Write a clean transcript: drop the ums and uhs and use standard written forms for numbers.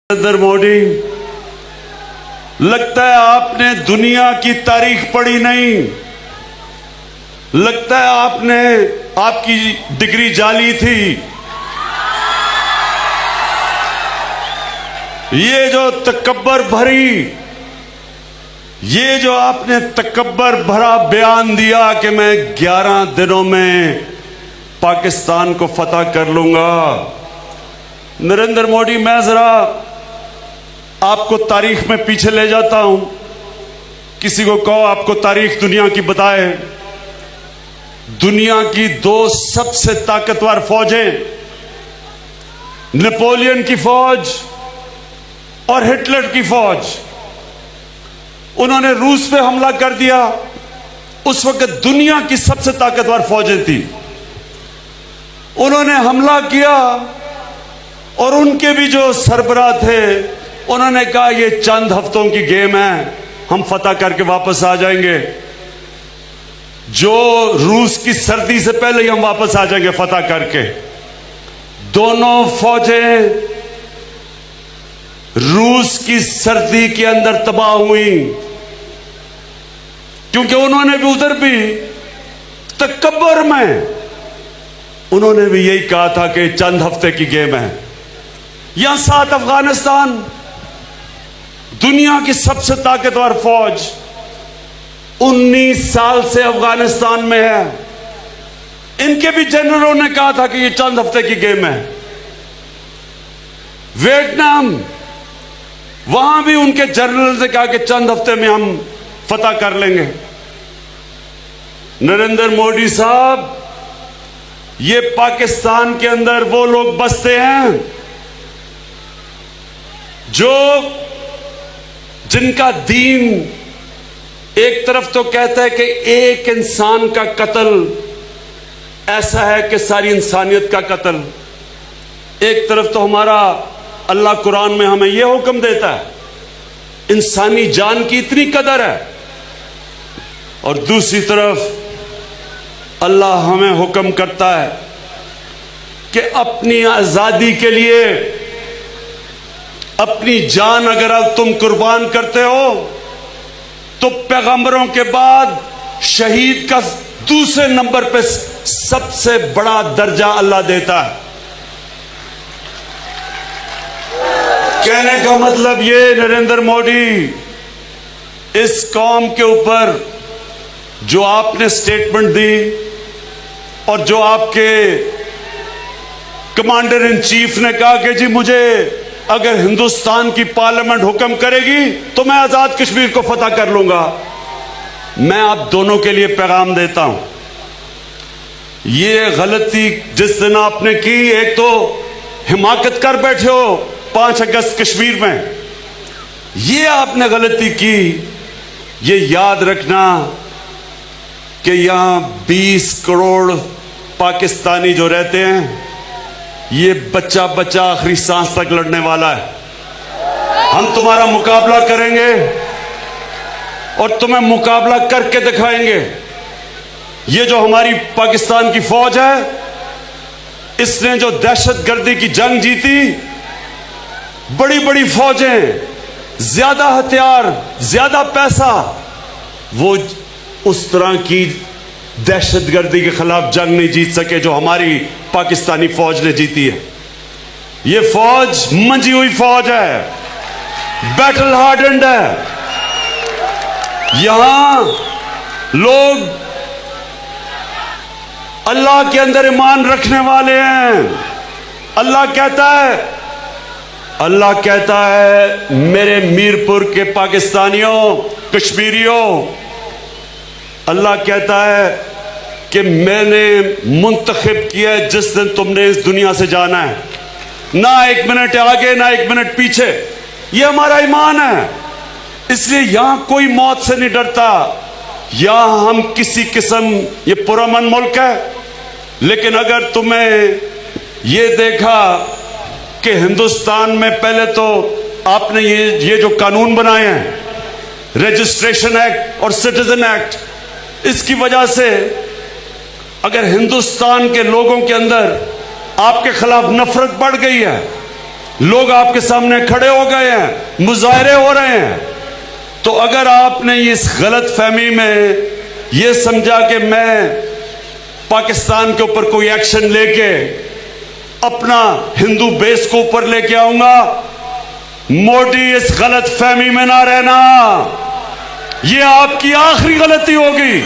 नरेंद्र मोदी, लगता है आपने दुनिया की तारीख पढ़ी नहीं। लगता है आपकी डिग्री जाली थी। ये जो आपने तकब्बर भरा बयान दिया कि मैं 11 दिनों में पाकिस्तान को फतह कर लूंगा। नरेंद्र मोदी, मैं जरा आपको तारीख में पीछे ले जाता हूं। किसी को कहो आपको तारीख दुनिया की बताए। दुनिया की दो सबसे ताकतवर फौजें, नेपोलियन की फौज और हिटलर की फौज, उन्होंने रूस पे हमला कर दिया। उस वक्त दुनिया की सबसे ताकतवर फौजें थी। उन्होंने हमला किया और उनके भी जो सरबराह थे उन्होंने कहा ये चंद हफ्तों की गेम है, हम फतह करके वापस आ जाएंगे। जो रूस की सर्दी से पहले ही हम वापस आ जाएंगे फतह करके। दोनों फौजें रूस की सर्दी के अंदर तबाह हुई, क्योंकि उन्होंने भी उधर भी तकब्बर में उन्होंने भी यही कहा था कि चंद हफ्ते की गेम है। यहां साथ अफगानिस्तान, दुनिया की सबसे ताकतवर फौज, 19 साल से अफगानिस्तान में है। इनके भी जनरलों ने कहा था कि ये चंद हफ्ते की गेम है। वियतनाम, वहां भी उनके जनरल ने कहा कि चंद हफ्ते में हम फतह कर लेंगे। नरेंद्र मोदी साहब, ये पाकिस्तान के अंदर वो लोग बसते हैं जिनका दीन एक तरफ तो कहता है कि एक इंसान का कत्ल ऐसा है कि सारी इंसानियत का कत्ल। एक तरफ तो हमारा अल्लाह कुरान में हमें यह हुक्म देता है इंसानी जान की इतनी कदर है, और दूसरी तरफ अल्लाह हमें हुक्म करता है कि अपनी आजादी के लिए अपनी जान अगर तुम कुर्बान करते हो तो पैगंबरों के बाद शहीद का दूसरे नंबर पे सबसे बड़ा दर्जा अल्लाह देता है। कहने का मतलब ये, नरेंद्र मोदी, इस कौम के ऊपर जो आपने स्टेटमेंट दी और जो आपके कमांडर इन चीफ ने कहा कि जी मुझे अगर हिंदुस्तान की पार्लियामेंट हुक्म करेगी तो मैं आजाद कश्मीर को फतह कर लूंगा, मैं आप दोनों के लिए पैगाम देता हूं। ये गलती जिस दिन आपने की, एक तो हिमाकत कर बैठे हो 5 अगस्त कश्मीर में, ये आपने गलती की। ये याद रखना कि यहां 20 करोड़ पाकिस्तानी जो रहते हैं, ये बच्चा बच्चा आखिरी सांस तक लड़ने वाला है। हम तुम्हारा मुकाबला करेंगे और तुम्हें मुकाबला करके दिखाएंगे। ये जो हमारी पाकिस्तान की फौज है, इसने जो दहशतगर्दी की जंग जीती, बड़ी बड़ी फौजें, ज्यादा हथियार, ज्यादा पैसा, वो उस तरह की दहशतगर्दी के खिलाफ जंग नहीं जीत सके जो हमारी पाकिस्तानी फौज ने जीती है। ये फौज मंजी हुई फौज है, बैटल हार्डेंड है। यहां लोग अल्लाह के अंदर ईमान रखने वाले हैं। अल्लाह कहता है मेरे मीरपुर के पाकिस्तानियों, कश्मीरियों, अल्लाह कहता है कि मैंने मुंतखब किया है जिस दिन तुमने इस दुनिया से जाना है, ना 1 मिनट आगे ना 1 मिनट पीछे। ये हमारा ईमान है। इसलिए यहां कोई मौत से नहीं डरता। यहां हम किसी किस्म, ये पुरअमन मुल्क है, लेकिन अगर तुम्हें ये देखा कि हिंदुस्तान में पहले तो आपने ये जो कानून बनाए हैं, रजिस्ट्रेशन एक्ट और सिटीजन एक्ट, इसकी वजह से अगर हिंदुस्तान के लोगों के अंदर आपके खिलाफ नफरत बढ़ गई है, लोग आपके सामने खड़े हो गए हैं, मुजाहरे हो रहे हैं। तो अगर आपने इस गलत फहमी में यह समझा कि मैं पाकिस्तान के ऊपर कोई एक्शन लेके अपना हिंदू बेस को ऊपर लेके आऊंगा, मोदी इस गलत फहमी में ना रहना, यह आपकी आखिरी गलती होगी।